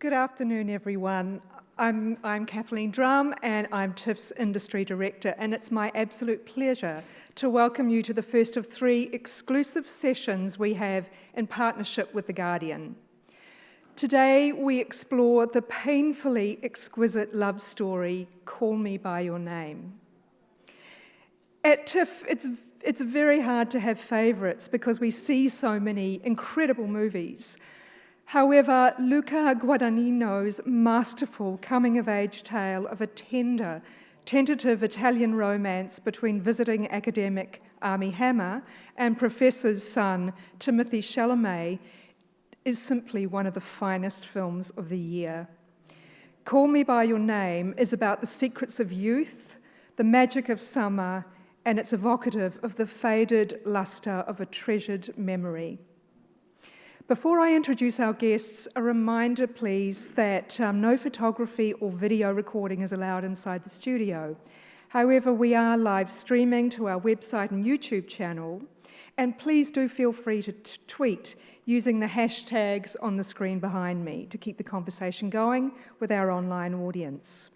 Good afternoon, everyone. I'm Kathleen Drum, and I'm TIFF's Industry Director, and it's my absolute pleasure to welcome you to the first of 3 exclusive sessions we have in partnership with The Guardian. Today, we explore the painfully exquisite love story, Call Me By Your Name. At TIFF, it's very hard to have favourites because we see so many incredible movies. However, Luca Guadagnino's masterful coming-of-age tale of a tentative Italian romance between visiting academic Armie and professor's son, Timothée Chalamet, is simply one of the finest films of the year. Call Me By Your Name is about the secrets of youth, the magic of summer, and it's evocative of the faded lustre of a treasured memory. Before I introduce our guests, a reminder, please, that no photography or video recording is allowed inside the studio. However, we are live streaming to our website and YouTube channel, and please do feel free to tweet using the hashtags on the screen behind me to keep the conversation going with our online audience.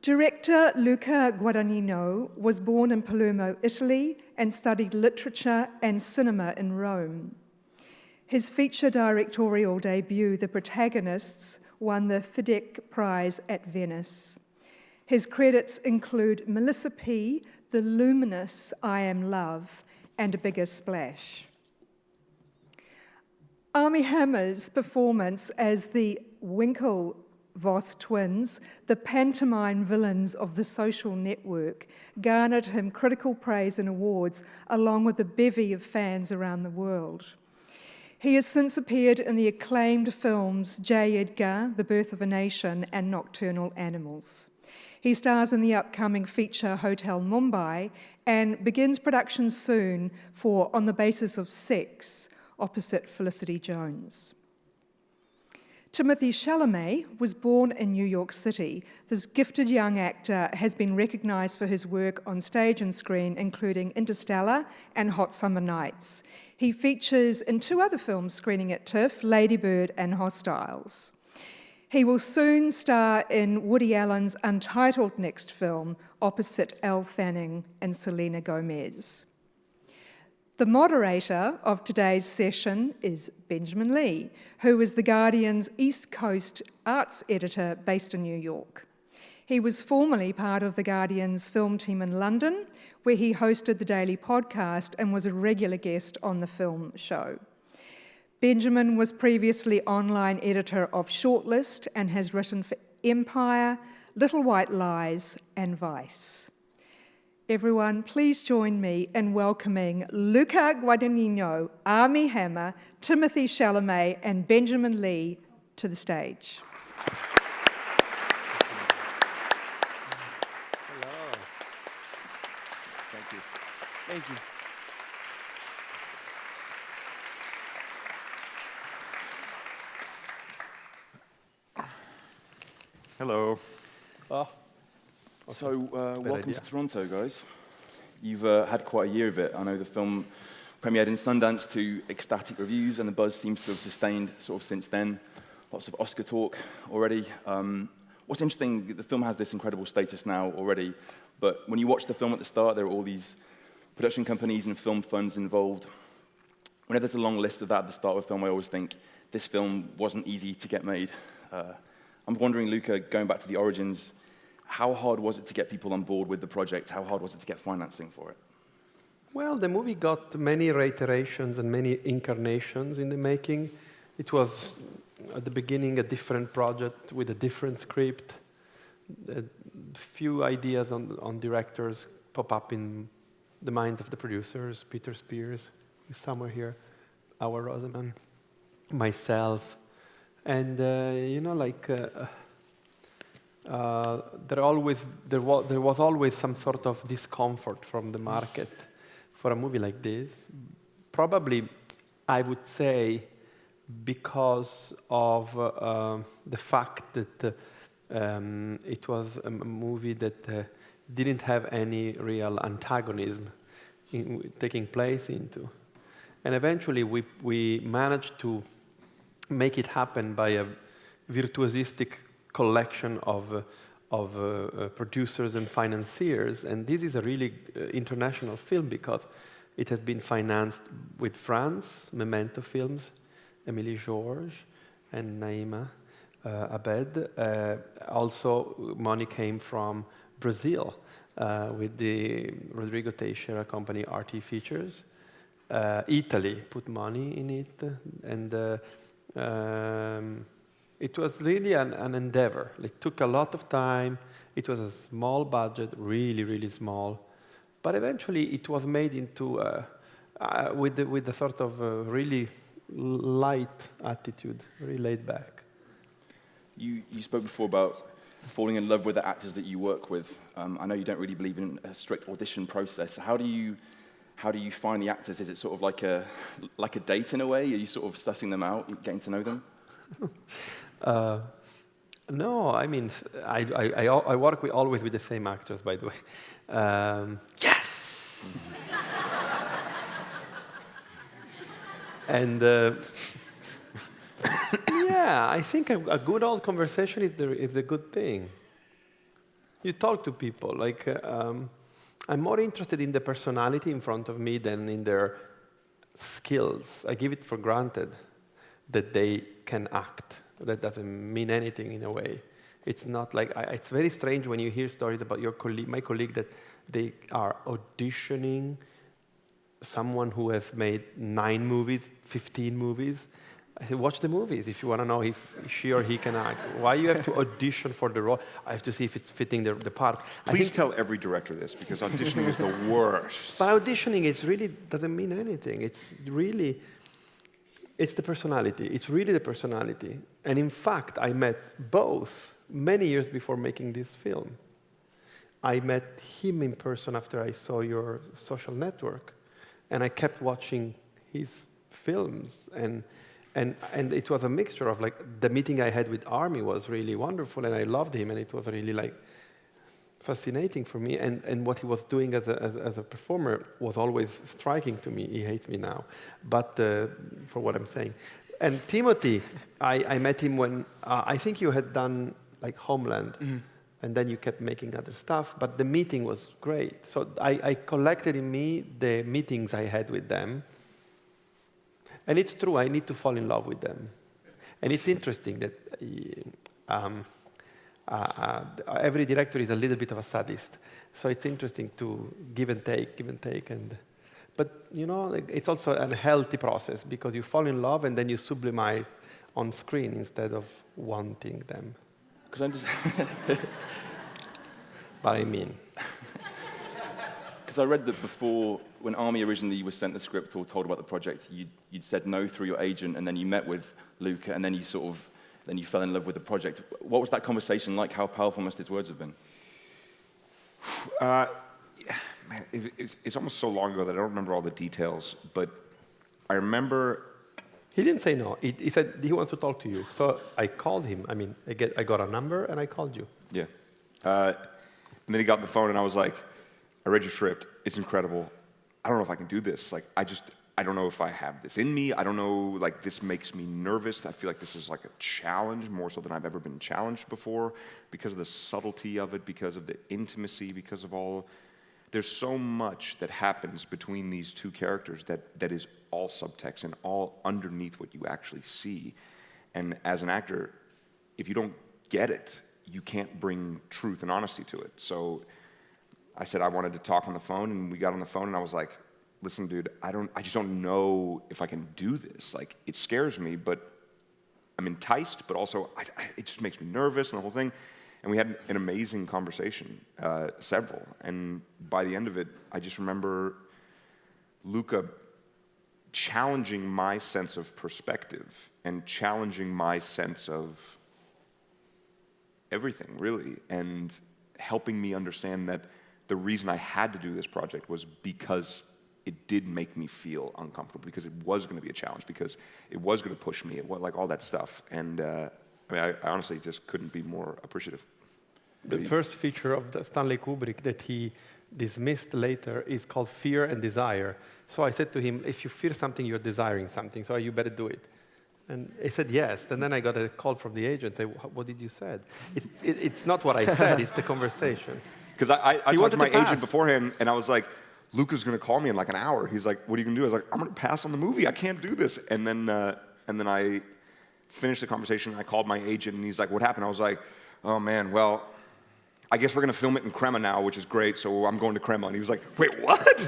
Director Luca Guadagnino was born in Palermo, Italy, and studied literature and cinema in Rome. His feature directorial debut, The Protagonists, won the Fidec Prize at Venice. His credits include Melissa P., the luminous I Am Love, and A Bigger Splash. Armie Hammer's performance as the Winklevoss twins, the pantomime villains of The Social Network, garnered him critical praise and awards, along with a bevy of fans around the world. He has since appeared in the acclaimed films J. Edgar, The Birth of a Nation, and Nocturnal Animals. He stars in the upcoming feature Hotel Mumbai and begins production soon for On the Basis of Sex, opposite Felicity Jones. Timothée Chalamet was born in New York City. This gifted young actor has been recognised for his work on stage and screen, including Interstellar and Hot Summer Nights. He features in 2 other films screening at TIFF, Lady Bird and Hostiles. He will soon star in Woody Allen's Untitled next film, opposite Elle Fanning and Selena Gomez. The moderator of today's session is Benjamin Lee, who is The Guardian's East Coast arts editor based in New York. He was formerly part of The Guardian's film team in London, where he hosted the daily podcast and was a regular guest on the film show. Benjamin was previously online editor of Shortlist and has written for Empire, Little White Lies, and Vice. Everyone, please join me in welcoming Luca Guadagnino, Armie Hammer, Timothée Chalamet, and Benjamin Lee to the stage. Hello. Thank you. Thank you. Hello. So, welcome to Toronto, guys. You've had quite a year of it. I know the film premiered in Sundance to ecstatic reviews, and the buzz seems to have sustained sort of since then. Lots of Oscar talk already. What's interesting, the film has this incredible status now already, but when you watch the film at the start, there are all these production companies and film funds involved. Whenever there's a long list of that at the start of a film, I always think this film wasn't easy to get made. I'm wondering, Luca, going back to the origins, how hard was it to get people on board with the project? How hard was it to get financing for it? Well, the movie got many reiterations and many incarnations in the making. It was, at the beginning, a different project with a different script. A few ideas on directors pop up in the minds of the producers. Peter Spears, who's somewhere here, our Rosamund, myself. And, there was always some sort of discomfort from the market for a movie like this. Probably, I would say, because of the fact that it was a movie that didn't have any real antagonism taking place into. And eventually we managed to make it happen by a virtuosistic collection of producers and financiers. And this is a really international film because it has been financed with France, Memento Films, Émilie Georges, and Naima Abed. Also, money came from Brazil with the Rodrigo Teixeira company RT Features. Italy put money in it, and it was really an endeavor. It took a lot of time. It was a small budget, really, really small. But eventually it was made into, with the sort of really light attitude, very laid back. You spoke before about falling in love with the actors that you work with. I know you don't really believe in a strict audition process. How do you find the actors? Is it sort of like a date in a way? Are you sort of sussing them out, getting to know them? No, I mean, I work always with the same actors, by the way. Yes! And yeah, I think a good old conversation is a good thing. You talk to people. Like, I'm more interested in the personality in front of me than in their skills. I give it for granted that they can act. That doesn't mean anything in a way. It's not like, it's very strange when you hear stories about my colleague, that they are auditioning someone who has made 9 movies, 15 movies. I say, watch the movies if you want to know if she or he can act. Why you have to audition for the role? I have to see if it's fitting the part. Please tell every director this, because auditioning is the worst. But auditioning doesn't mean anything. It's the personality. It's really the personality. And in fact, I met both many years before making this film. I met him in person after I saw your social network. And I kept watching his films. And it was a mixture of, like, the meeting I had with Armie was really wonderful, and I loved him, and it was really, like, fascinating for me. And what he was doing as a performer was always striking to me. He hates me now, but for what I'm saying. And Timothée, I met him when I think you had done, like, Homeland, and then you kept making other stuff, but the meeting was great. So I collected in me the meetings I had with them. And it's true, I need to fall in love with them. And it's interesting that every director is a little bit of a sadist. So it's interesting to give and take. But, you know, like, it's also a healthy process, because you fall in love and then you sublimate on screen instead of wanting them. Because I'm just... But I mean... Because I read that before, when Armie originally was sent the script or told about the project, you'd said no through your agent, and then you met with Luca, and then you fell in love with the project. What was that conversation like? How powerful must his words have been? Man, it's almost so long ago that I don't remember all the details, but I remember... He didn't say no. He said he wants to talk to you. So I called him. I mean, I got a number, and I called you. Yeah. And then he got on the phone, and I was like, I read your script. It's incredible. I don't know if I can do this. Like, I don't know if I have this in me. I don't know, like, this makes me nervous. I feel like this is like a challenge, more so than I've ever been challenged before, because of the subtlety of it, because of the intimacy, because of all... There's so much that happens between these two characters that is all subtext and all underneath what you actually see. And as an actor, if you don't get it, you can't bring truth and honesty to it. So I said I wanted to talk on the phone, and we got on the phone, and I was like, listen, dude, I just don't know if I can do this. Like, it scares me, but I'm enticed, but also it just makes me nervous and the whole thing. And we had an amazing conversation, several. And by the end of it, I just remember Luca challenging my sense of perspective and challenging my sense of everything, really, and helping me understand that the reason I had to do this project was because it did make me feel uncomfortable, because it was going to be a challenge, because it was going to push me, it was like all that stuff. And I mean, I honestly just couldn't be more appreciative. The first feature of the Stanley Kubrick that he dismissed later is called Fear and Desire. So I said to him, if you fear something, you're desiring something, so you better do it. And he said yes. And then I got a call from the agent saying, what did you say? It's not what I said, it's the conversation. Because I talked to my pass. agent beforehand, and I was like, Luca's going to call me in like an hour. He's like, what are you going to do? I was like, I'm going to pass on the movie. I can't do this. And then I finished the conversation. I called my agent, and he's like, what happened? I was like, oh, man, well, I guess we're going to film it in Crema now, which is great, so I'm going to Crema. And he was like, wait, what?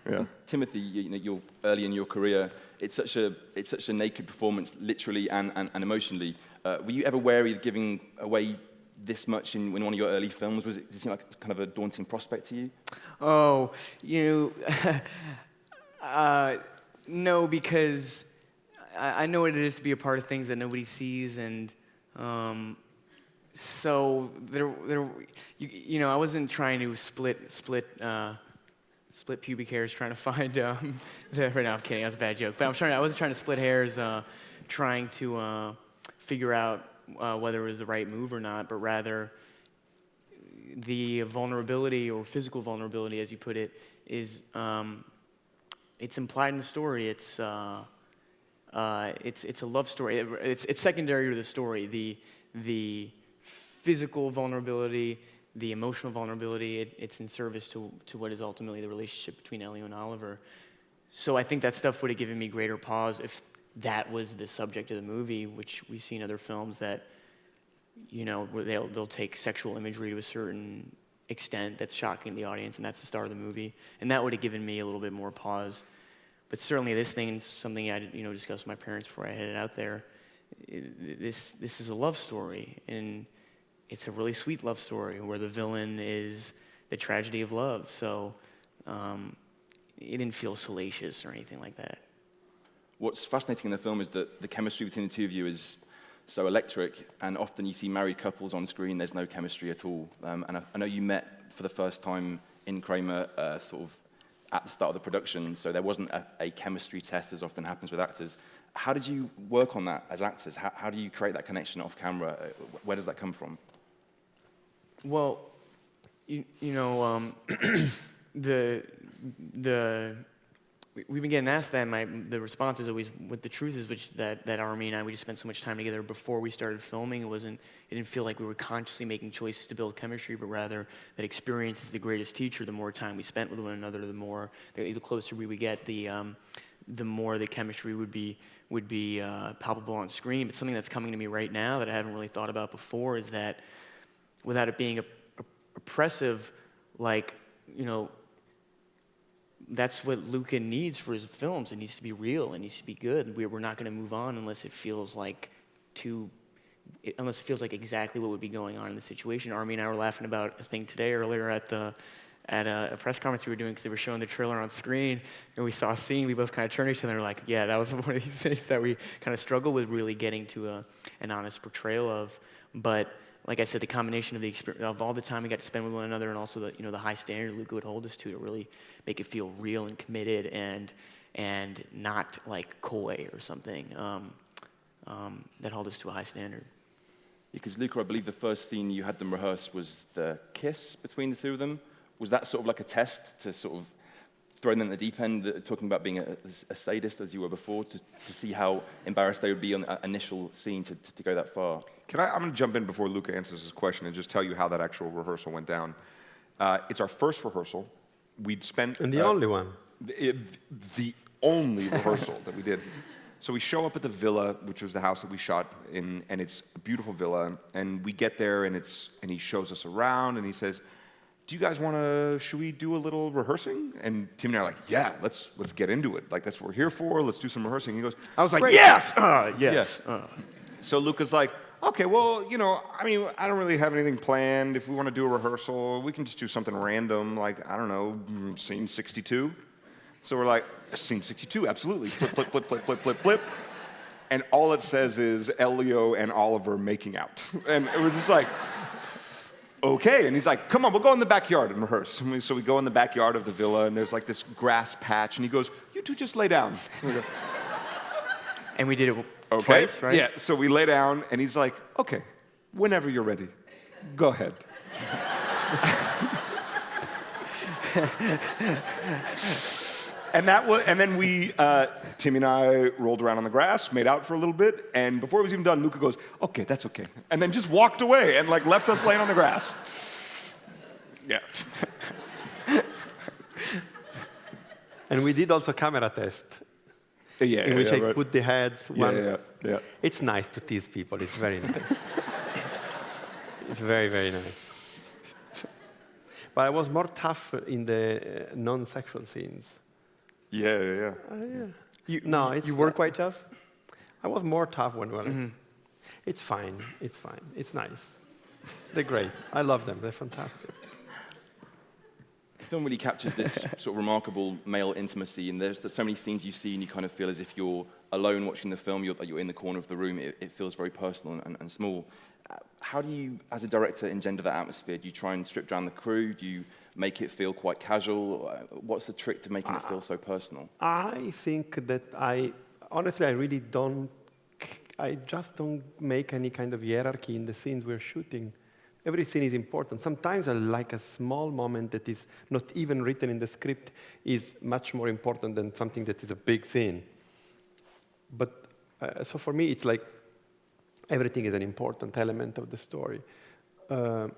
Yeah. Timothée, you're early in your career. It's such a naked performance, literally and emotionally. Were you ever wary of giving away this much in one of your early films? Did it seem like kind of a daunting prospect to you? Oh, no, because I know what it is to be a part of things that nobody sees, and so I wasn't trying to split pubic hairs trying to find right now I'm kidding, that was a bad joke, but I wasn't trying to split hairs trying to figure out whether it was the right move or not, but rather the vulnerability or physical vulnerability, as you put it, is it's implied in the story. It's a love story. It's secondary to the story. The physical vulnerability, the emotional vulnerability, it's in service to what is ultimately the relationship between Elio and Oliver. So I think that stuff would have given me greater pause if that was the subject of the movie, which we see in other films that, where they'll take sexual imagery to a certain extent that's shocking the audience, and that's the star of the movie. And that would have given me a little bit more pause. But certainly this thing is something I discussed with my parents before I headed out there. This is a love story, and it's a really sweet love story where the villain is the tragedy of love. So it didn't feel salacious or anything like that. What's fascinating in the film is that the chemistry between the two of you is so electric, and often you see married couples on screen, there's no chemistry at all. And I know you met for the first time in Kramer sort of at the start of the production, so there wasn't a chemistry test as often happens with actors. How did you work on that as actors? How do you create that connection off camera? Where does that come from? Well, we've been getting asked that, and the response is always, what the truth is, which is that Armie and I, we just spent so much time together before we started filming. It didn't feel like we were consciously making choices to build chemistry, but rather that experience is the greatest teacher. The more time we spent with one another, the closer we would get, the more the chemistry would be palpable on screen. But something that's coming to me right now that I haven't really thought about before is that, without it being oppressive, that's what Luca needs for his films. It needs to be real. It needs to be good. We're not going to move on unless it feels like exactly what would be going on in the situation. Armie and I were laughing about a thing today earlier at a press conference we were doing because they were showing the trailer on screen, and we saw a scene. We both kind of turned to each other and were like, yeah, that was one of these things that we kind of struggle with really getting to an honest portrayal of. But like I said, the combination of the experience of all the time we got to spend with one another, and also the high standard Luca would hold us to really make it feel real and committed and not like coy or something, that held us to a high standard. Because Luca, I believe the first scene you had them rehearse was the kiss between the two of them. Was that sort of like a test to sort of throw them in the deep end, talking about being a sadist as you were before, to see how embarrassed they would be on the initial scene to go that far? I'm going to jump in before Luca answers this question and just tell you how that actual rehearsal went down. It's our first rehearsal. We'd spent... And the only one. The only rehearsal that we did. So we show up at the villa, which was the house that we shot in, and it's a beautiful villa. And we get there, and he shows us around, and he says, do you guys should we do a little rehearsing? And Tim and I are like, yeah, let's get into it. Like, that's what we're here for. Let's do some rehearsing. He goes, I was like, great. yes! Yes. So Luca's like, okay, well, I don't really have anything planned. If we want to do a rehearsal, we can just do something random, like, I don't know, scene 62. So we're like, scene 62, absolutely. Flip, flip, flip, flip, flip, flip, flip. And all it says is Elio and Oliver making out. And we're just like, okay. And he's like, come on, we'll go in the backyard and rehearse. So we go in the backyard of the villa, and there's like this grass patch, and he goes, you two just lay down. And we did it twice, right? Yeah, so we lay down, and he's like, okay, whenever you're ready, go ahead. and then we, Timmy and I rolled around on the grass, made out for a little bit, and before it was even done, Luca goes, "Okay, that's okay," and then just walked away and like left us laying on the grass. Yeah. And we did also camera test, in which I right. put the heads. Yeah. It's nice to tease people. It's very nice. It's very, very nice. But I was more tough in the non-sexual scenes. Yeah. You were quite tough? I was more tough when we were. It's fine. It's nice. They're great. I love them. They're fantastic. The film really captures this sort of remarkable male intimacy, and there's so many scenes you see and you kind of feel as if you're alone watching the film, you're in the corner of the room. It feels very personal and small. How do you, as a director, engender that atmosphere? Do you try and strip down the crew? Do you make it feel quite casual? What's the trick to making it feel so personal? I think that honestly, I just don't make any kind of hierarchy in the scenes we're shooting. Every scene is important. Sometimes I like a small moment that is not even written in the script is much more important than something that is a big scene. But so for me, it's like everything is an important element of the story. I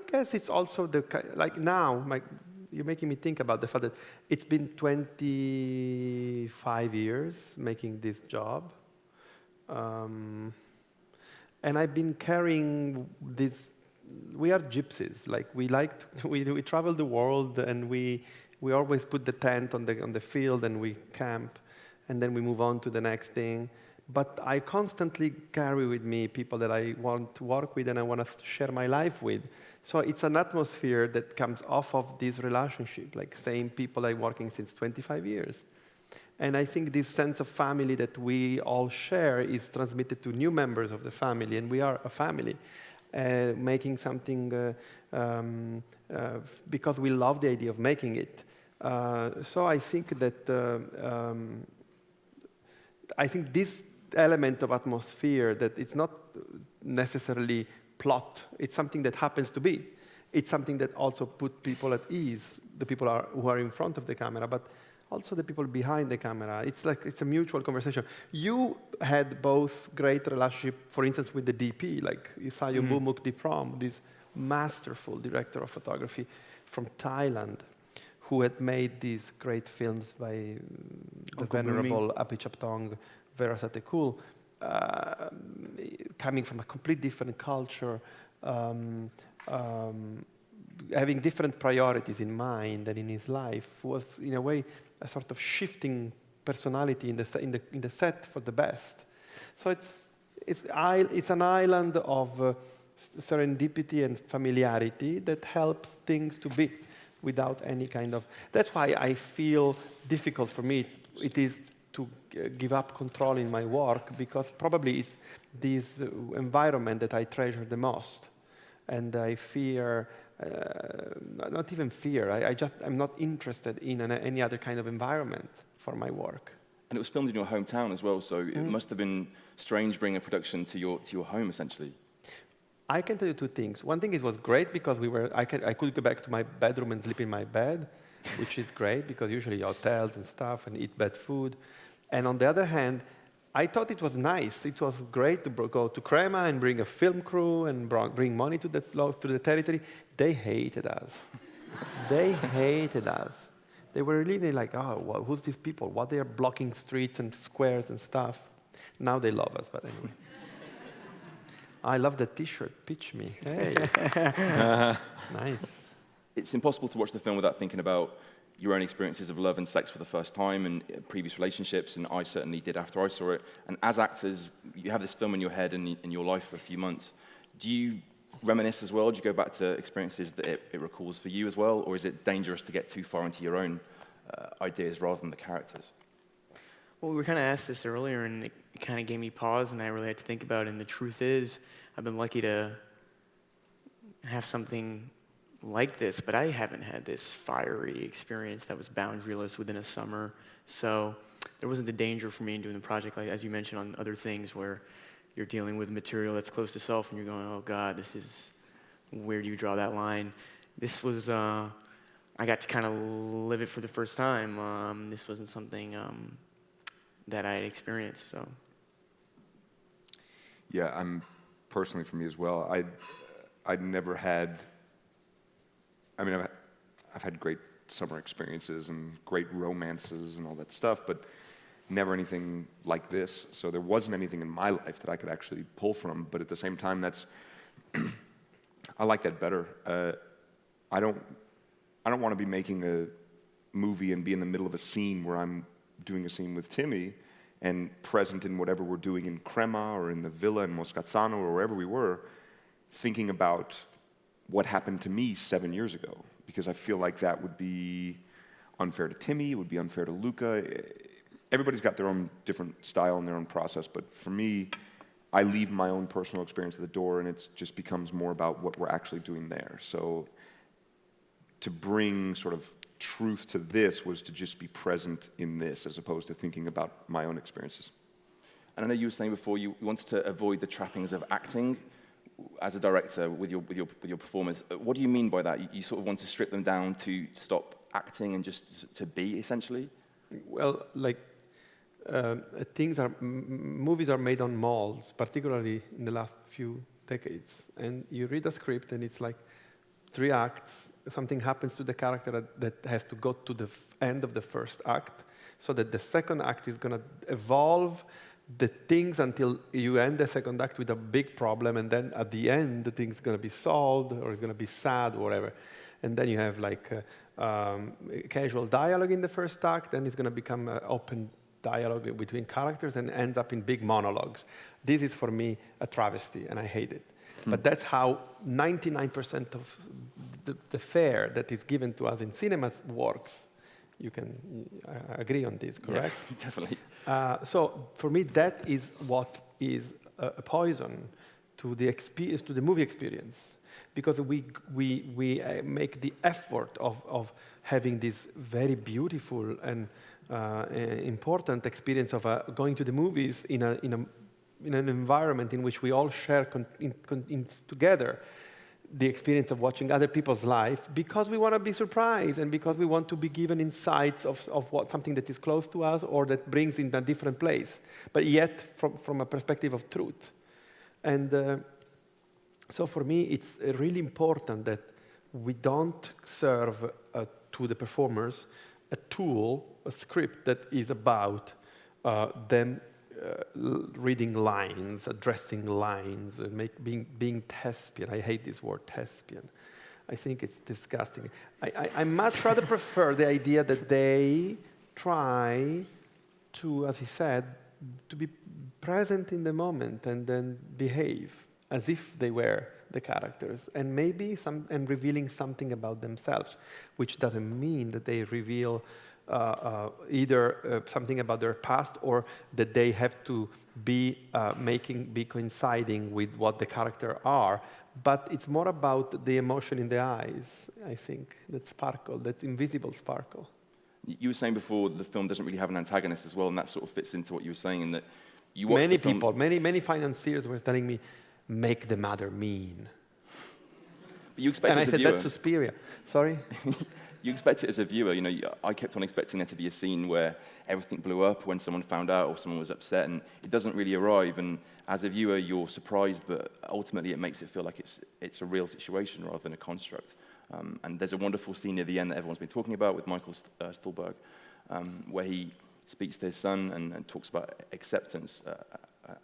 guess it's also like now, you're making me think about the fact that it's been 25 years making this job. And I've been carrying this. We are gypsies. Like we travel the world, and we always put the tent on the field, and we camp, and then we move on to the next thing. But I constantly carry with me people that I want to work with and I want to share my life with. So it's an atmosphere that comes off of this relationship, like same people I'm working since 25 years. And I think this sense of family that we all share is transmitted to new members of the family, and we are a family, making something because we love the idea of making it. So I think that this element of atmosphere, that it's not necessarily plot, it's something that happens to be. It's something that also puts people at ease, the people who are in front of the camera, but also the people behind the camera. It's a mutual conversation. You had both great relationship, for instance, with the DP, like Isayo Bumuk Diprom, this masterful director of photography from Thailand, who had made these great films by the venerable Apichatpong Verasatekul, coming from a completely different culture, having different priorities in mind and in his life, was in a way a sort of shifting personality in the set for the best. So it's an island of serendipity and familiarity that helps things to be without any kind of. That's why I feel difficult for me. It is to give up control in my work, because probably it's this environment that I treasure the most, and I fear. Not even fear. I'm not interested in any other kind of environment for my work. And it was filmed in your hometown as well, so it must have been strange bringing a production to your home, essentially. I can tell you two things. One thing, it was great because I could go back to my bedroom and sleep in my bed, which is great because usually hotels and stuff and eat bad food. And on the other hand, I thought it was nice. It was great to go to Crema and bring a film crew and bring money to the territory. They hated us. They hated us. They were really like, oh, well, who's these people? What, they are blocking streets and squares and stuff. Now they love us, but anyway. I love the T-shirt. Pitch me. Hey. Nice. It's impossible to watch the film without thinking about your own experiences of love and sex for the first time and previous relationships, and I certainly did after I saw it. And as actors, you have this film in your head and in your life for a few months. Do you reminisce as well? Do you go back to experiences that it recalls for you as well? Or is it dangerous to get too far into your own ideas rather than the characters? Well, we were kind of asked this earlier, and it kind of gave me pause, and I really had to think about it. And the truth is, I've been lucky to have something like this, but I haven't had this fiery experience that was boundaryless within a summer. So there wasn't the danger for me in doing the project, like as you mentioned on other things where you're dealing with material that's close to self and you're going, oh God, where do you draw that line? This was, I I got to kind of live it for the first time. This wasn't something that I had experienced, so. Yeah, I'm personally for me as well. I'd never had. I mean, I've had great summer experiences and great romances and all that stuff, but never anything like this. So there wasn't anything in my life that I could actually pull from. But at the same time, that's I like that better. I don't want to be making a movie and be in the middle of a scene where I'm doing a scene with Timmy and present in whatever we're doing in Crema or in the villa in Moscazzano or wherever we were, thinking about what happened to me 7 years ago. Because I feel like that would be unfair to Timmy, it would be unfair to Luca. Everybody's got their own different style and their own process, but for me, I leave my own personal experience at the door and it just becomes more about what we're actually doing there. So to bring sort of truth to this was to just be present in this as opposed to thinking about my own experiences. And I know you were saying before you wanted to avoid the trappings of acting as a director with your performers. What do you mean by that? You sort of want to strip them down to stop acting and just to be, essentially? Well, like movies are made on molds, particularly in the last few decades. And you read a script and it's like 3 acts, something happens to the character that has to go to the end of the first act, so that the second act is going to evolve the things until you end the second act with a big problem, and then at the end the thing's going to be solved, or it's going to be sad, or whatever. And then you have like casual dialogue in the first act, and it's going to become an open dialogue between characters and ends up in big monologues. This is for me a travesty, and I hate it. But that's how 99% of the fare that is given to us in cinemas works. You can agree on this, correct? Yeah, definitely. So for me, that is what is a poison to the movie experience, because we make the effort of having this very beautiful and important experience of going to the movies in an environment in which we all share together the experience of watching other people's life, because we want to be surprised and because we want to be given insights of something that is close to us or that brings in a different place, but yet from a perspective of truth. And so for me, it's really important that we don't serve to the performers a tool, a script that is about them reading lines, addressing lines, being thespian. I hate this word, thespian. I think it's disgusting. I much rather prefer the idea that they try to, as he said, to be present in the moment and then behave as if they were the characters, and maybe revealing something about themselves, which doesn't mean that they reveal either something about their past or that they have to be coinciding with what the character are, but it's more about the emotion in the eyes, I think, that sparkle, that invisible sparkle. You were saying before the film doesn't really have an antagonist as well, and that sort of fits into what you were saying, in that you watch the film. Many financiers were telling me, make the mother mean. But you expect and as I said, viewer, that's Suspiria. Sorry? You expect it as a viewer. You know, I kept on expecting there to be a scene where everything blew up when someone found out or someone was upset, and it doesn't really arrive. And as a viewer, you're surprised, but ultimately it makes it feel like it's a real situation rather than a construct. And there's a wonderful scene near the end that everyone's been talking about with Michael Stolberg, where he speaks to his son and talks about acceptance,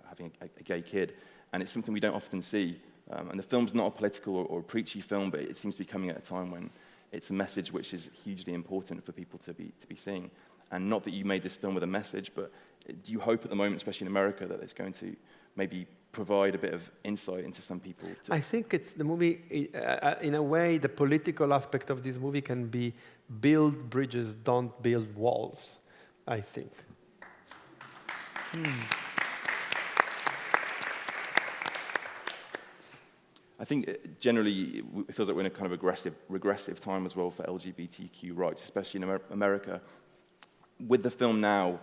having a gay kid. And it's something we don't often see. And the film's not a political or a preachy film, but it seems to be coming at a time when it's a message which is hugely important for people to be seeing. And not that you made this film with a message, but do you hope at the moment, especially in America, that it's going to maybe provide a bit of insight into some people? I think it's the movie, in a way, the political aspect of this movie can be build bridges, don't build walls, I think. I think generally it feels like we're in a kind of regressive time as well for LGBTQ rights, especially in America. With the film now,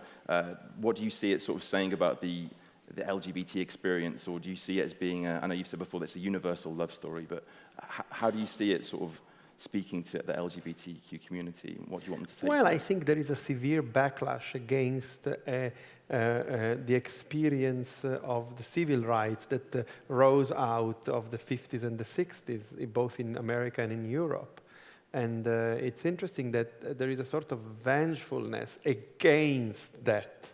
what do you see it sort of saying about the LGBT experience, or do you see it as being, I know you've said before that it's a universal love story, but how do you see it sort of speaking to the LGBTQ community? What do you want them to say? Well, I think there is a severe backlash against the experience of the civil rights that rose out of the 50s and the 60s, both in America and in Europe. And it's interesting that there is a sort of vengefulness against that.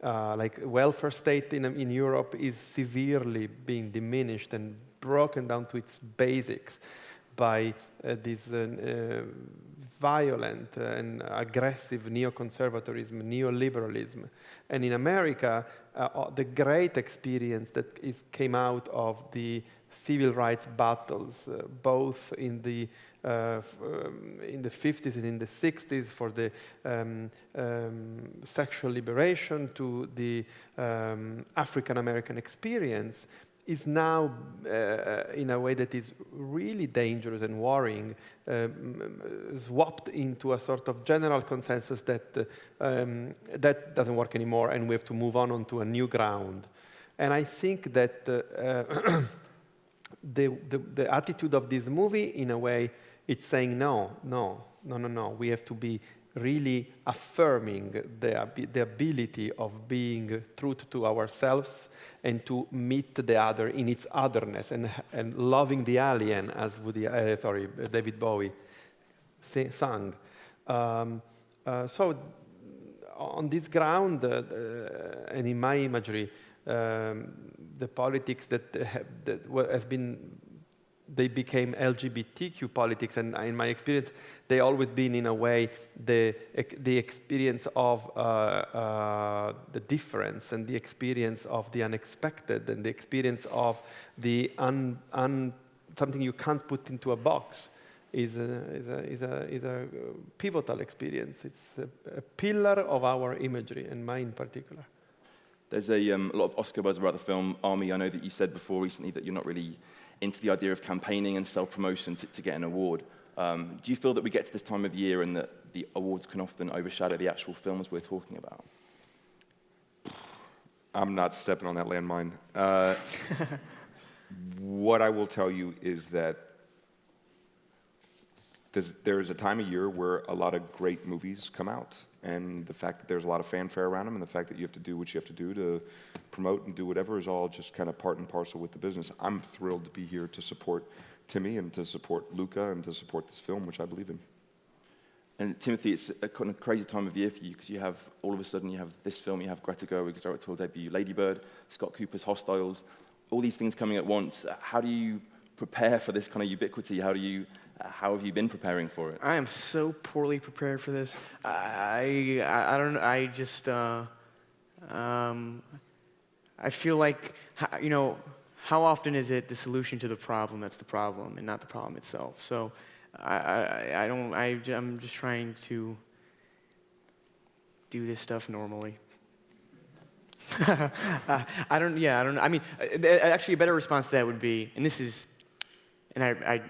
Like welfare state in Europe is severely being diminished and broken down to its basics by this violent and aggressive neoconservatism, neoliberalism. And in America, the great experience that came out of the civil rights battles, both in the 50s and in the 60s for the sexual liberation to the African American experience, is now, in a way that is really dangerous and worrying, swapped into a sort of general consensus that that doesn't work anymore and we have to move on to a new ground. And I think that the attitude of this movie, in a way, it's saying no. We have to be really affirming the ability of being true to ourselves and to meet the other in its otherness and loving the alien, as David Bowie sang. So on this ground, and in my imagery, the politics they became LGBTQ politics, and in my experience, they always been, in a way, the experience of the difference and the experience of the unexpected and the experience of the something you can't put into a box is a pivotal experience. It's a pillar of our imagery, and mine in particular. There's a lot of Oscar buzz about the film. Armie, I know that you said before recently that you're not really into the idea of campaigning and self-promotion to get an award. Do you feel that we get to this time of year and that the awards can often overshadow the actual films we're talking about? I'm not stepping on that landmine. What I will tell you is that there's a time of year where a lot of great movies come out, and the fact that there's a lot of fanfare around them and the fact that you have to do what you have to do to promote and do whatever is all just kind of part and parcel with the business. I'm thrilled to be here to support Timmy and to support Luca and to support this film, which I believe in. And Timothée, it's a kind of crazy time of year for you because you have, all of a sudden, you have this film, you have Greta Gerwig's directorial debut, Lady Bird, Scott Cooper's Hostiles, all these things coming at once. How do you prepare for this kind of ubiquity? How have you been preparing for it? I am so poorly prepared for this. I don't know. I just I feel like, you know, how often is it the solution to the problem that's the problem and not the problem itself? So I'm just trying to do this stuff normally. I don't. I mean, actually, a better response to that would be, and this is, and I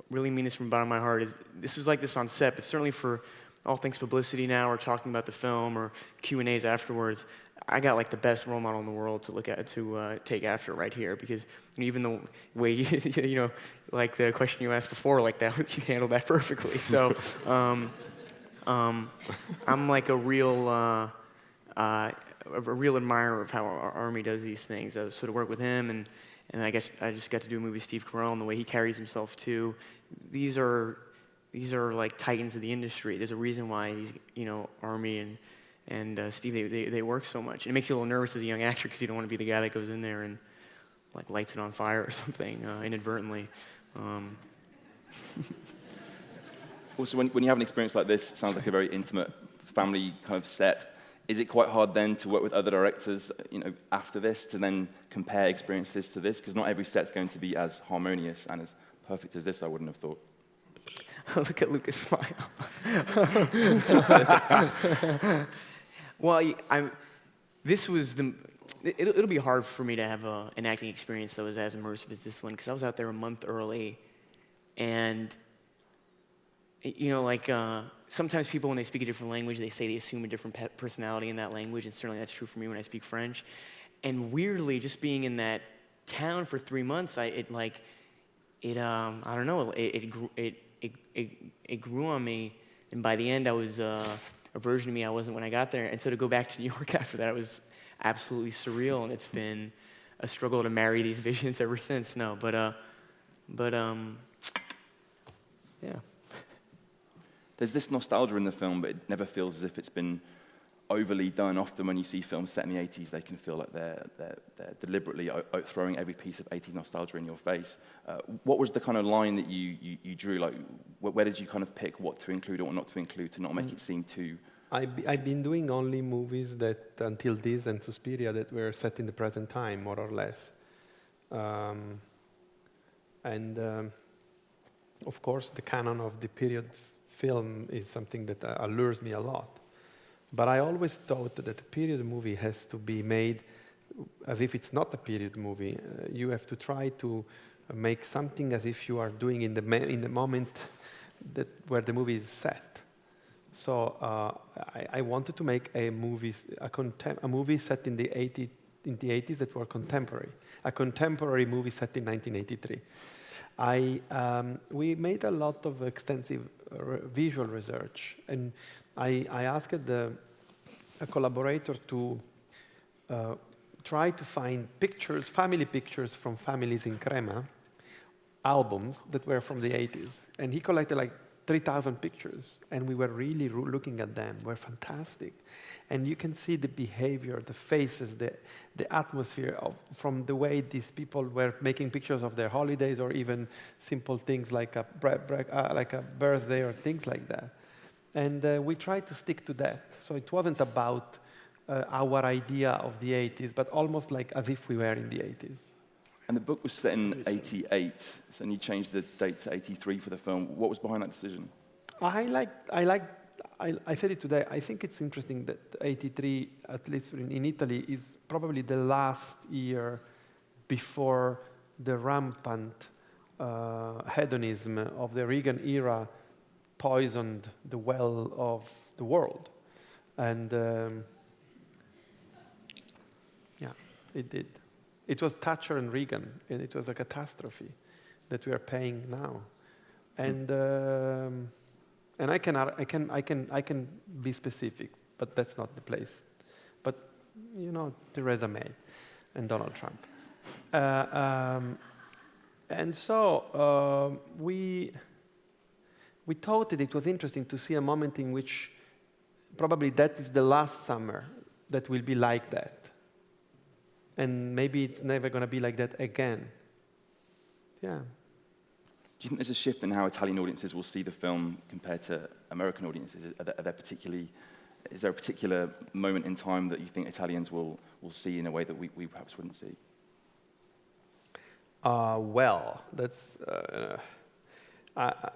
really mean this from the bottom of my heart, is this was like this on set, but certainly for all things publicity now, or talking about the film, or Q&As afterwards, I got like the best role model in the world to look at, to take after right here, because you know, even the way you know, like the question you asked before, like that, you handled that perfectly. So, I'm like a real admirer of how Armie does these things. So to work with him, and I guess I just got to do a movie with Steve Carell and the way he carries himself too. These are like titans of the industry. There's a reason why these, you know, Armie and Steve, they work so much. And it makes you a little nervous as a young actor because you don't want to be the guy that goes in there and like lights it on fire or something inadvertently. Also, when you have an experience like this, it sounds like a very intimate family kind of set. Is it quite hard then to work with other directors, you know, after this to then compare experiences to this? Because not every set's going to be as harmonious and as perfect as this, I wouldn't have thought. Look at Lucas smile. Well, it'll be hard for me to have an acting experience that was as immersive as this one, because I was out there a month early, and you know, like sometimes people, when they speak a different language, they say they assume a different personality in that language, and certainly that's true for me when I speak French. And weirdly, just being in that town for 3 months, I don't know, it it grew on me. And by the end, I was a version of me I wasn't when I got there. And so to go back to New York after that, it was absolutely surreal. And it's been a struggle to marry these visions ever since. No, but yeah. There's this nostalgia in the film, but it never feels as if it's been overly done. Often when you see films set in the 80s, they can feel like they're deliberately throwing every piece of 80s nostalgia in your face. What was the kind of line that you drew? Like, where did you kind of pick what to include or what not to include to not make it seem too... I've been doing only movies that, until this and Suspiria, that were set in the present time, more or less. Of course, the canon of the period film is something that allures me a lot. But I always thought that a period movie has to be made as if it's not a period movie. You have to try to make something as if you are doing in the moment where the movie is set. So I wanted to make a movie set in the 80s that were contemporary, a contemporary movie set in 1983. We made a lot of extensive visual research, and I asked a collaborator to try to find pictures, family pictures from families in Crema, albums that were from the 80s. And he collected like 3,000 pictures, and we were really looking at them. Were fantastic. And you can see the behavior, the faces, the atmosphere from the way these people were making pictures of their holidays, or even simple things like a birthday or things like that. And we tried to stick to that. So it wasn't about our idea of the 80s, but almost like as if we were in the 80s. And the book was set in 88, and you changed the date to 83 for the film. What was behind that decision? I said it today. I think it's interesting that 83, at least in Italy, is probably the last year before the rampant hedonism of the Reagan era poisoned the well of the world. And yeah, it did. It was Thatcher and Reagan, and it was a catastrophe that we are paying now. And I can be specific, but that's not the place. But you know, Theresa May and Donald Trump. And so we thought that it was interesting to see a moment in which probably that is the last summer that will be like that. And maybe it's never going to be like that again. Yeah. Do you think there's a shift in how Italian audiences will see the film compared to American audiences? Is there a particular moment in time that you think Italians will see in a way that we perhaps wouldn't see? Well, that's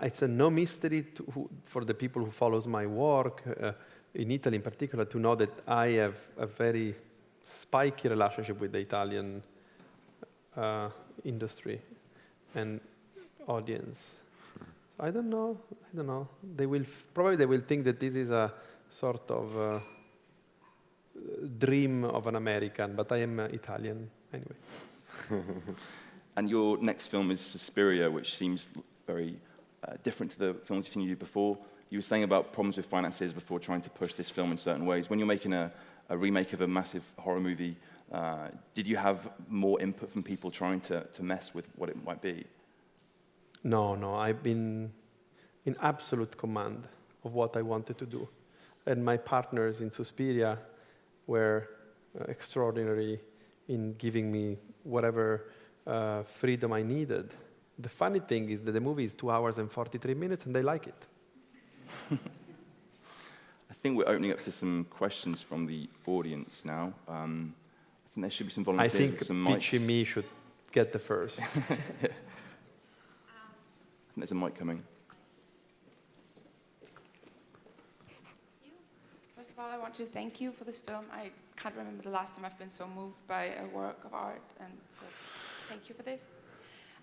it's a no mystery for the people who follows my work in Italy in particular to know that I have a very spiky relationship with the Italian industry and audience. I don't know. They will think that this is a sort of dream of an American, but I am Italian anyway. And your next film is Suspiria, which seems very different to the films you've seen you do before. You were saying about problems with finances before trying to push this film in certain ways. When you're making a remake of a massive horror movie, did you have more input from people trying to mess with what it might be? No, I've been in absolute command of what I wanted to do. And my partners in Suspiria were extraordinary in giving me whatever freedom I needed. The funny thing is that the movie is 2 hours and 43 minutes, and they like it. I think we're opening up to some questions from the audience now. I think there should be some volunteers with some mics. I think Peachy Me should get the first. I think there's a mic coming. First of all, I want to thank you for this film. I can't remember the last time I've been so moved by a work of art, and so thank you for this.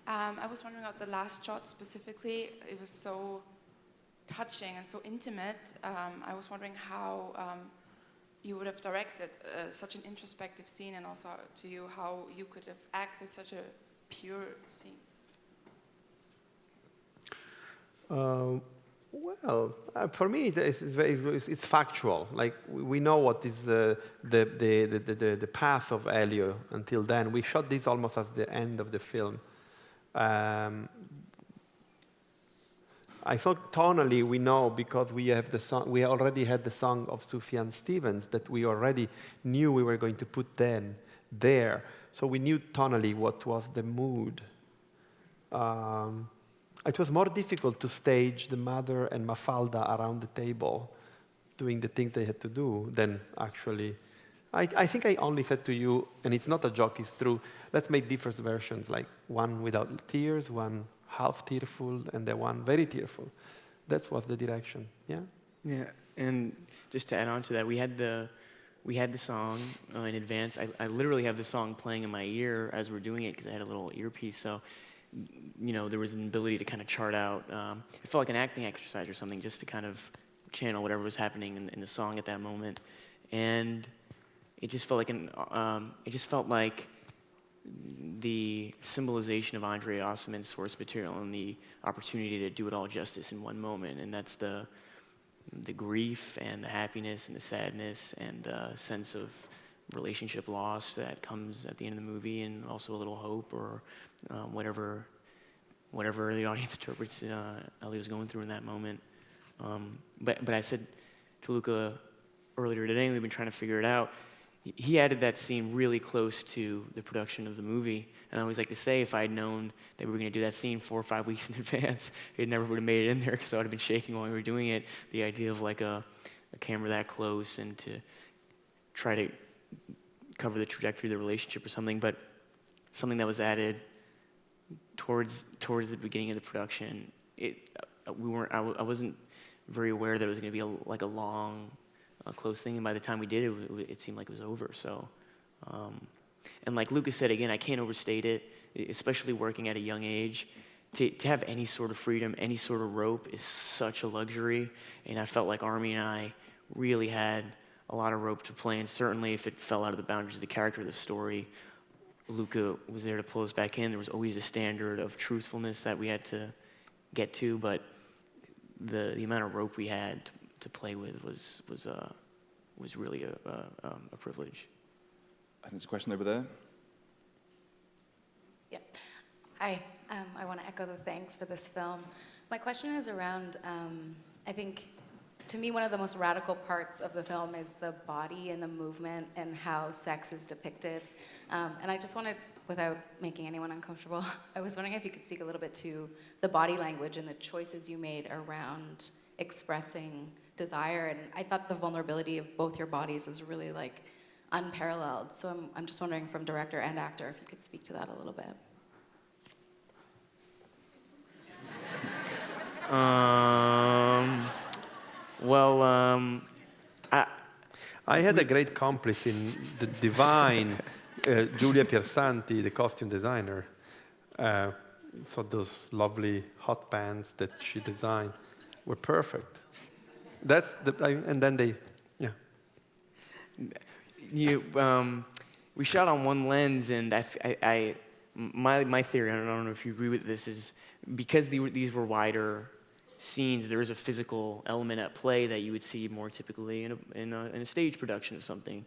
I was wondering about the last shot specifically. It was so touching and so intimate. I was wondering how you would have directed such an introspective scene, and also to you how you could have acted such a pure scene. For me, it's factual. Like we know what is the path of Elio until then. We shot this almost at the end of the film. I thought tonally we know because we have the song. We already had the song of Sufjan Stevens that we already knew we were going to put then there. So we knew tonally what was the mood. It was more difficult to stage the mother and Mafalda around the table doing the things they had to do than actually. I think I only said to you, and it's not a joke, it's true, let's make different versions, like one without tears, one half tearful, and the one very tearful. That was the direction, yeah? Yeah, and just to add on to that, we had the song in advance. I literally have the song playing in my ear as we're doing it because I had a little earpiece, so there was an ability to kind of chart out. It felt like an acting exercise or something, just to kind of channel whatever was happening in the song at that moment, and it just felt like the symbolization of Andre Osman's source material and the opportunity to do it all justice in one moment, and that's the grief and the happiness and the sadness and the sense of relationship loss that comes at the end of the movie, and also a little hope or whatever the audience interprets Elio's going through in that moment. But I said to Luca earlier today, we've been trying to figure it out. He added that scene really close to the production of the movie. And I always like to say, if I had known that we were going to do that scene 4 or 5 weeks in advance, it never would have made it in there because I would have been shaking while we were doing it. The idea of like a camera that close and to try to cover the trajectory of the relationship or something, but something that was added towards the beginning of the production. I wasn't very aware that it was going to be like a long, close thing, and by the time we did it, it seemed like it was over. So, and like Lucas said again, I can't overstate it, especially working at a young age. To have any sort of freedom, any sort of rope is such a luxury, and I felt like Armie and I really had a lot of rope to play, and certainly if it fell out of the boundaries of the character of the story, Luca was there to pull us back in. There was always a standard of truthfulness that we had to get to, but the amount of rope we had to play with was really a privilege. I think there's a question over there. Yeah. Hi. I want to echo the thanks for this film. My question is around, I think, to me, one of the most radical parts of the film is the body and the movement and how sex is depicted. And I just wanted, without making anyone uncomfortable, I was wondering if you could speak a little bit to the body language and the choices you made around expressing desire. And I thought the vulnerability of both your bodies was really like unparalleled. So I'm just wondering, from director and actor, if you could speak to that a little bit. I had a great complice in the divine Giulia Piersanti, the costume designer. So those lovely hot pants that she designed were perfect. And then they, yeah. We shot on one lens, and my theory, I don't know if you agree with this, is because these were wider scenes, there is a physical element at play that you would see more typically in a stage production of something.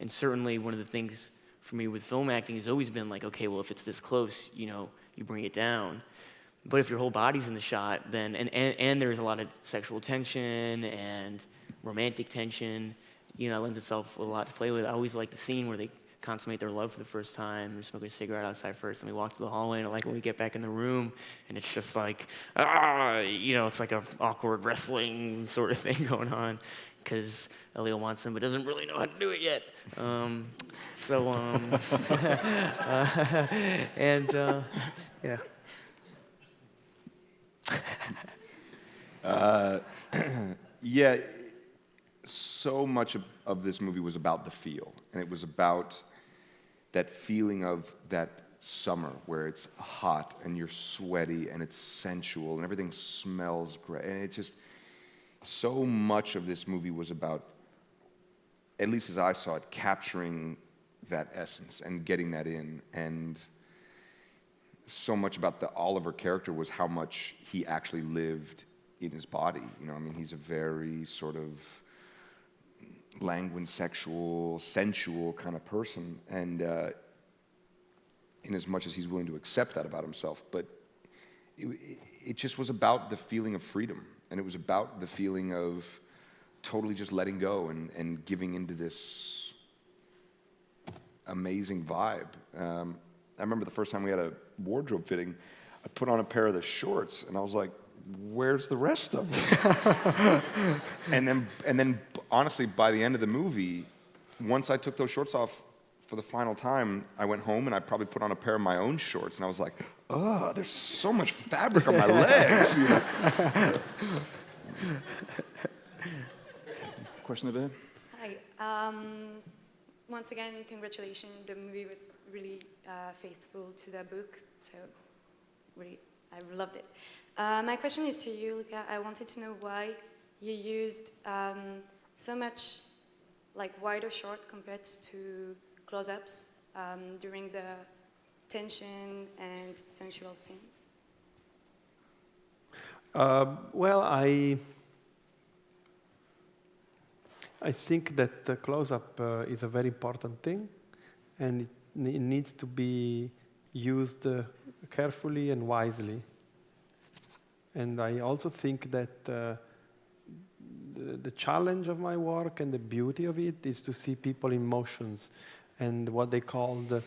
And certainly one of the things for me with film acting has always been like, okay, well, if it's this close, you bring it down. But if your whole body's in the shot, then, and there's a lot of sexual tension and romantic tension, it lends itself a lot to play with. I always like the scene where they consummate their love for the first time. They're smoking a cigarette outside first, and we walk through the hallway, and I like when we get back in the room, and it's just like, it's like an awkward wrestling sort of thing going on, because Elio wants him, but doesn't really know how to do it yet. Yeah. Yeah, so much of this movie was about the feel, and it was about that feeling of that summer where it's hot and you're sweaty and it's sensual and everything smells great. And it just, so much of this movie was about, at least as I saw it, capturing that essence and getting that in. And so much about the Oliver character was how much he actually lived in his body. You know, I mean, he's a very sort of languid, sexual, sensual kind of person, and in as much as he's willing to accept that about himself, but it just was about the feeling of freedom, and it was about the feeling of totally just letting go and giving into this amazing vibe. I remember the first time we had a wardrobe fitting, I put on a pair of the shorts, and I was like, where's the rest of them? and then, honestly, by the end of the movie, once I took those shorts off for the final time, I went home and I probably put on a pair of my own shorts, and I was like, oh, there's so much fabric on my legs. You know? Question over here. Hi. Once again, congratulations. The movie was really faithful to the book, so really, I loved it. My question is to you, Luca. I wanted to know why you used so much like wider shot compared to close-ups during the tension and sensual scenes. Well, I think that the close-up is a very important thing, and it needs to be used carefully and wisely. And I also think that the challenge of my work and the beauty of it is to see people in motions and what they call the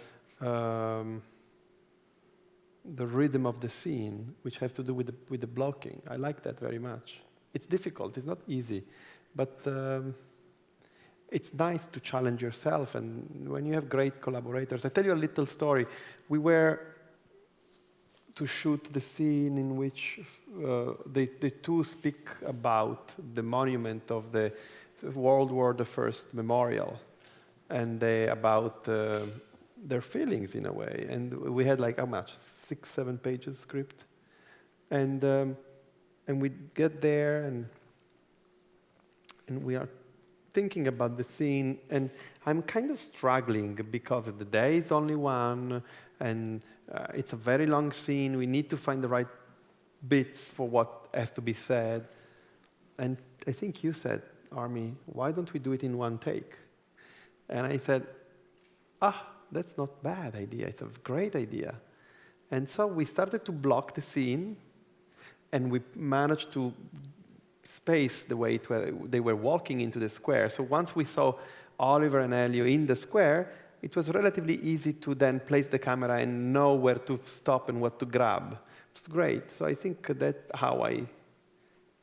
rhythm of the scene, which has to do with the blocking. I like that very much. It's difficult, it's not easy, but it's nice to challenge yourself, and when you have great collaborators. I tell you a little story. We were to shoot the scene in which the two speak about the monument of the World War I memorial, and about their feelings in a way. And we had like, how much? 6-7 pages script. And we get there, and we are thinking about the scene, and I'm kind of struggling because the day is only one, and it's a very long scene. We need to find the right bits for what has to be said. And I think you said, Armie, why don't we do it in one take? And I said, that's not a bad idea. It's a great idea. And so we started to block the scene, and we managed to space the way they were walking into the square. So once we saw Oliver and Elio in the square, it was relatively easy to then place the camera and know where to stop and what to grab. It's great. So I think that's how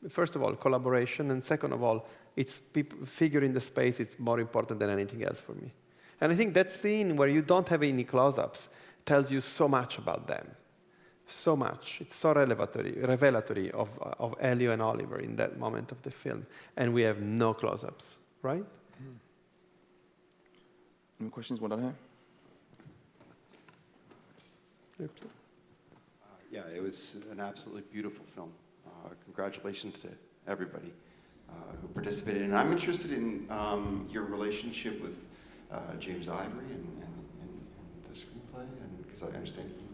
first of all, collaboration, and second of all, it's people figuring the space. It's more important than anything else for me. And I think that scene where you don't have any close-ups tells you so much about them. So much. It's so revelatory of Elio and Oliver in that moment of the film. And we have no close-ups, right? Any questions? One down here. Yeah, it was an absolutely beautiful film. Congratulations to everybody who participated. And I'm interested in your relationship with James Ivory and the screenplay, and because I understand he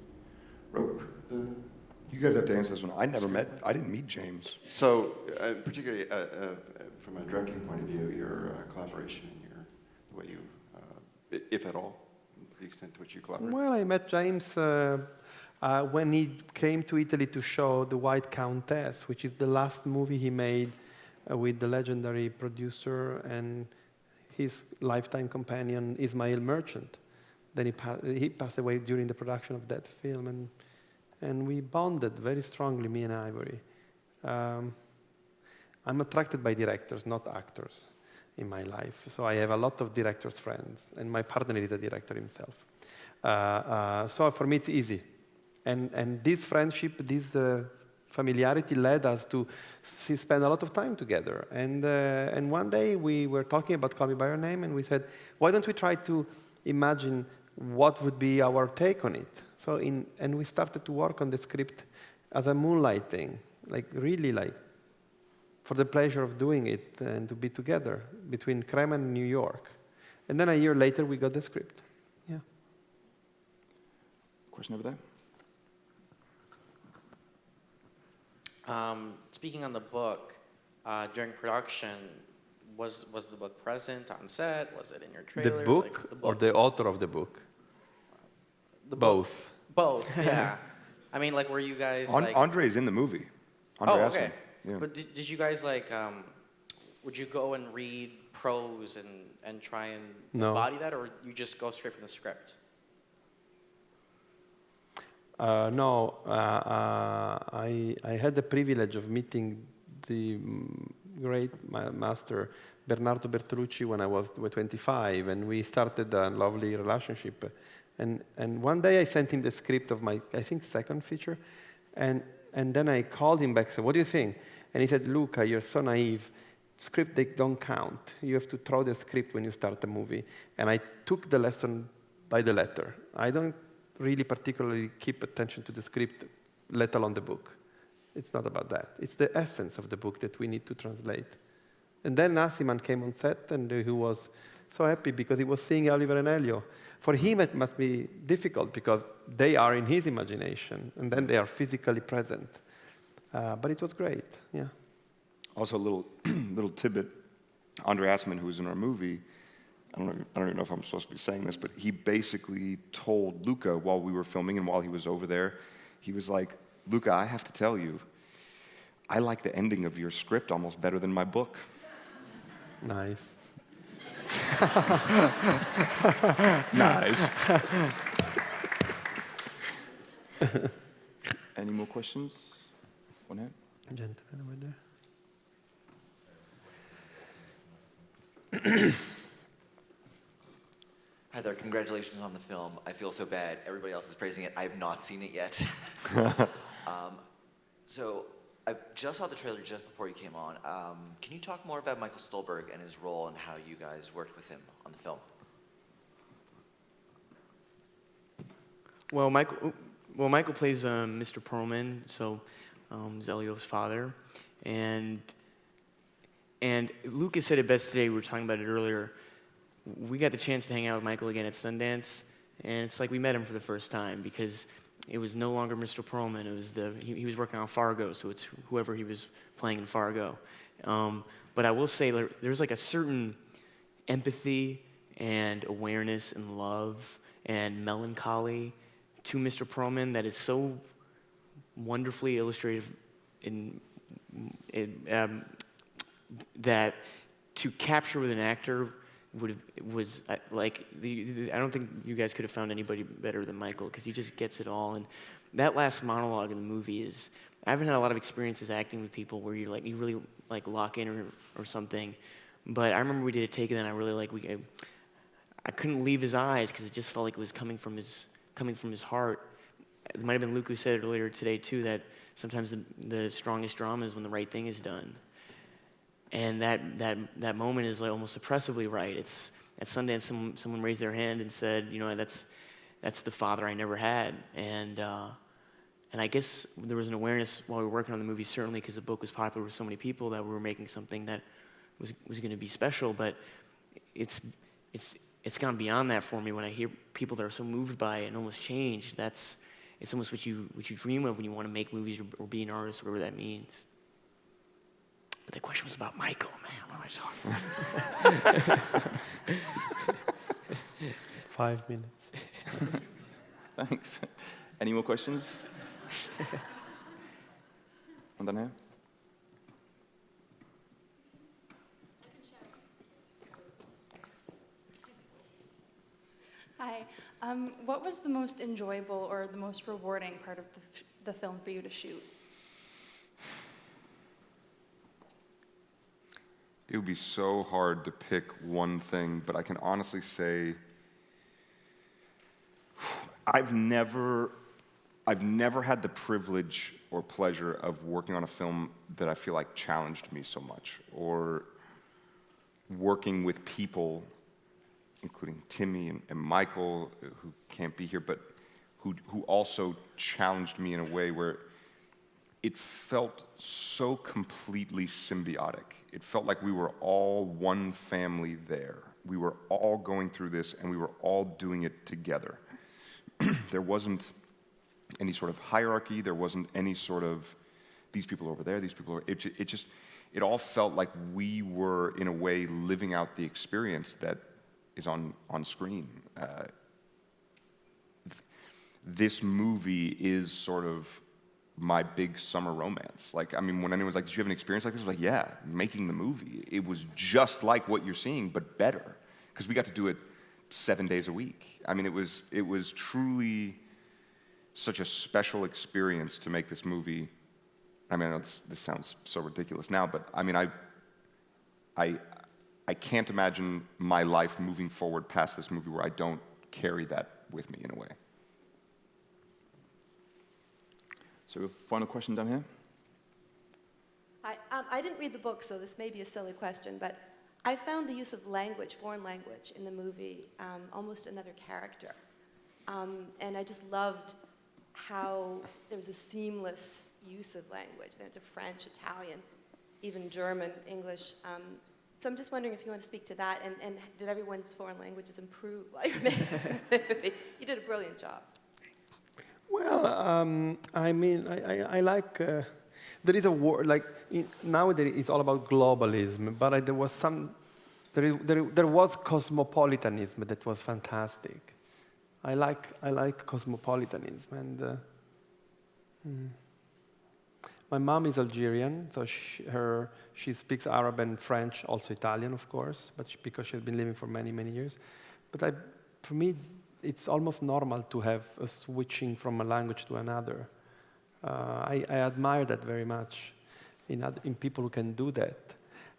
wrote the... You guys have to answer this one. I didn't meet James. So, particularly from a directing point of view, your collaboration and the way you, if at all, the extent to which you collaborate. Well, I met James when he came to Italy to show The White Countess, which is the last movie he made with the legendary producer and his lifetime companion, Ismail Merchant. Then he passed away during the production of that film, and we bonded very strongly, me and Ivory. I'm attracted by directors, not actors, in my life. So I have a lot of directors' friends, and my partner is a director himself. So for me, it's easy. And this friendship, this familiarity led us to spend a lot of time together. And one day we were talking about Call Me By Your Name, and we said, why don't we try to imagine what would be our take on it? And we started to work on the script as a moonlight thing, really for the pleasure of doing it and to be together between Crema and New York. And then a year later, we got the script. Yeah. Question over there. Speaking on the book, during production, was the book present on set? Was it in your trailer? The book, or the author of the book? Both. Both, yeah. I mean, like, were you guys like... Andre's in the movie. Andre okay. Assman. Yeah. But did you guys like, would you go and read prose and try and embody that, or you just go straight from the script? No, I had the privilege of meeting the great master Bernardo Bertolucci when I was 25, and we started a lovely relationship. And one day I sent him the script of my, I think, second feature, and then I called him back and said, "What do you think?" And he said, "Luca, you're so naive. Script, they don't count. You have to throw the script when you start a movie." And I took the lesson by the letter. I don't really particularly keep attention to the script, let alone the book. It's not about that. It's the essence of the book that we need to translate. And then Nassiman came on set, and he was so happy because he was seeing Oliver and Elio. For him, it must be difficult because they are in his imagination, and then they are physically present. But it was great, yeah. Also, a little tidbit. Andre Assman, who was in our movie, I don't even know if I'm supposed to be saying this, but he basically told Luca while we were filming and while he was over there, he was like, "Luca, I have to tell you, I like the ending of your script almost better than my book." Nice. Nice. Any more questions? One here. Gentleman over there. Hi there, congratulations on the film. I feel so bad. Everybody else is praising it. I have not seen it yet. So I just saw the trailer just before you came on. Can you talk more about Michael Stolberg and his role and how you guys worked with him on the film? Well, Michael plays Mr. Perlman, so he's Elio's father, and Lucas said it best today. We were talking about it earlier. We got the chance to hang out with Michael again at Sundance, and it's like we met him for the first time because it was no longer Mr. Perlman. It was he was working on Fargo, so it's whoever he was playing in Fargo. But I will say there's like a certain empathy and awareness and love and melancholy to Mr. Perlman that is so wonderfully illustrated that to capture with an actor was like I don't think you guys could have found anybody better than Michael because he just gets it all. And that last monologue in the movie is I haven't had a lot of experiences acting with people where you really like lock in or something. But I remember we did a take and then I really I couldn't leave his eyes because it just felt like it was coming from his heart. It might have been Luke who said it earlier today too that sometimes the strongest drama is when the right thing is done. And that moment is like almost oppressively right. It's at Sundance, someone raised their hand and said, that's the father I never had. And I guess there was an awareness while we were working on the movie, certainly because the book was popular with so many people that we were making something that was going to be special. But it's gone beyond that for me when I hear people that are so moved by it and almost changed. It's almost what you dream of when you want to make movies or be an artist, whatever that means. But the question was about Michael, man. What am I talking? 5 minutes. Thanks. Any more questions? I'm done here. Hi. What was the most enjoyable or the most rewarding part of the film for you to shoot? It would be so hard to pick one thing, but I can honestly say I've never had the privilege or pleasure of working on a film that I feel like challenged me so much, or working with people, including Timmy and Michael, who can't be here, but who also challenged me in a way where it felt so completely symbiotic. It felt like we were all one family there. We were all going through this, and we were all doing it together. There wasn't any sort of hierarchy. There wasn't any sort of these people over there, these people over, it all felt like we were, in a way, living out the experience that is on screen. This movie is sort of my big summer romance. Like, I mean, when anyone's like, did you have an experience like this? I was like, yeah, making the movie. It was just like what you're seeing, but better. Because we got to do it 7 days a week. I mean, it was truly such a special experience to make this movie. I mean, I know this sounds so ridiculous now, but I mean, I can't imagine my life moving forward past this movie where I don't carry that with me in a way. So, a final question down here. Hi, I didn't read the book, so this may be a silly question, but I found the use of language, foreign language, in the movie almost another character. And I just loved how there was a seamless use of language. There's a French, Italian, even German, English. So I'm just wondering if you want to speak to that, and did everyone's foreign languages improve? You did a brilliant job. Well, I mean, I like, there is a word, like, nowadays it's all about globalism, but there was there was cosmopolitanism that was fantastic. I like cosmopolitanism, and my mom is Algerian, so she speaks Arab and French, also Italian, of course, but because she's been living for many, many years. But for me, it's almost normal to have a switching from a language to another. I admire that very much in people who can do that.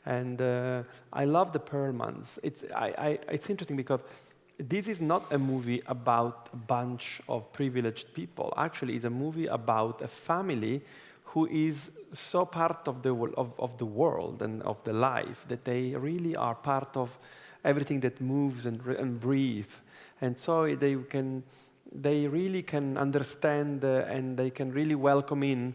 And I love the Perlmans. It's interesting because this is not a movie about a bunch of privileged people. Actually, it's a movie about a family who is so part of the world and of the life that they really are part of everything that moves and breathes. And so they really can understand and they can really welcome in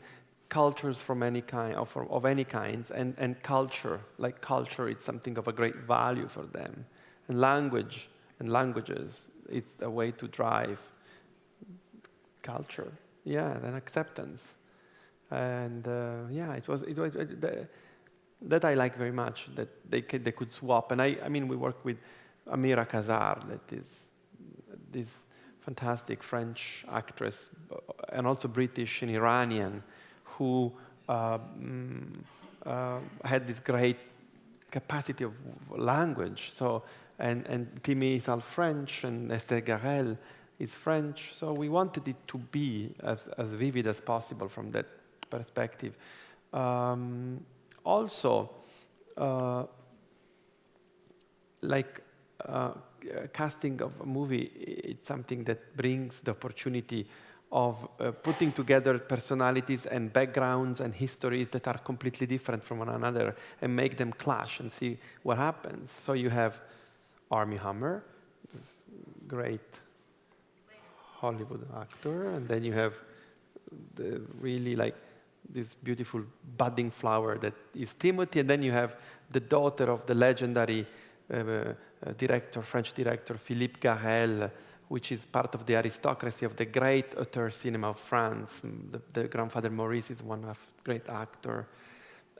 cultures from any kind, of any kind, and culture. Like culture, it's something of a great value for them. And language and languages, it's a way to drive culture, and acceptance. And that I like very much, that they could swap. And I mean, we work with Amira Kazar, that is this fantastic French actress, and also British and Iranian, who had this great capacity of language. So, and Timothée is all French, and Esther Carell is French. So we wanted it to be as vivid as possible from that perspective. Also, casting of a movie, it's something that brings the opportunity of putting together personalities and backgrounds and histories that are completely different from one another and make them clash and see what happens. So you have Armie Hammer, this great Hollywood actor, and then you have the really this beautiful budding flower that is Timothée, and then you have the daughter of the legendary French director Philippe Carell, which is part of the aristocracy of the great auteur cinema of France. The grandfather Maurice is one of great actor.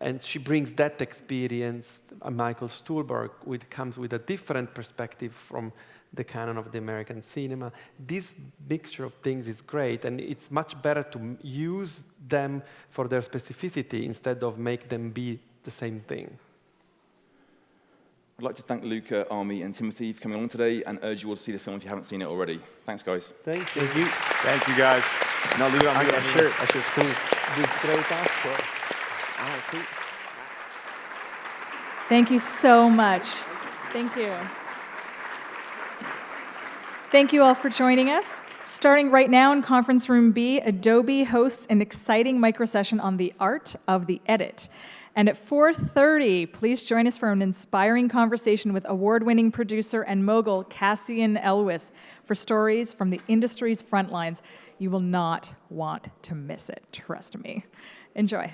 And she brings that experience. Michael Stolberg comes with a different perspective from the canon of the American cinema. This mixture of things is great, and it's much better to use them for their specificity instead of make them be the same thing. I'd like to thank Luca, Armie, and Timothée for coming along today, and urge you all to see the film if you haven't seen it already. Thanks, guys. Thank you. Thank you, guys. Now, Luca, I should cool. This great actor. Thank you so much. Thank you. Thank you all for joining us. Starting right now in Conference Room B, Adobe hosts an exciting microsession on the art of the edit. And at 4:30, please join us for an inspiring conversation with award-winning producer and mogul Cassian Elwes for stories from the industry's front lines. You will not want to miss it, trust me. Enjoy.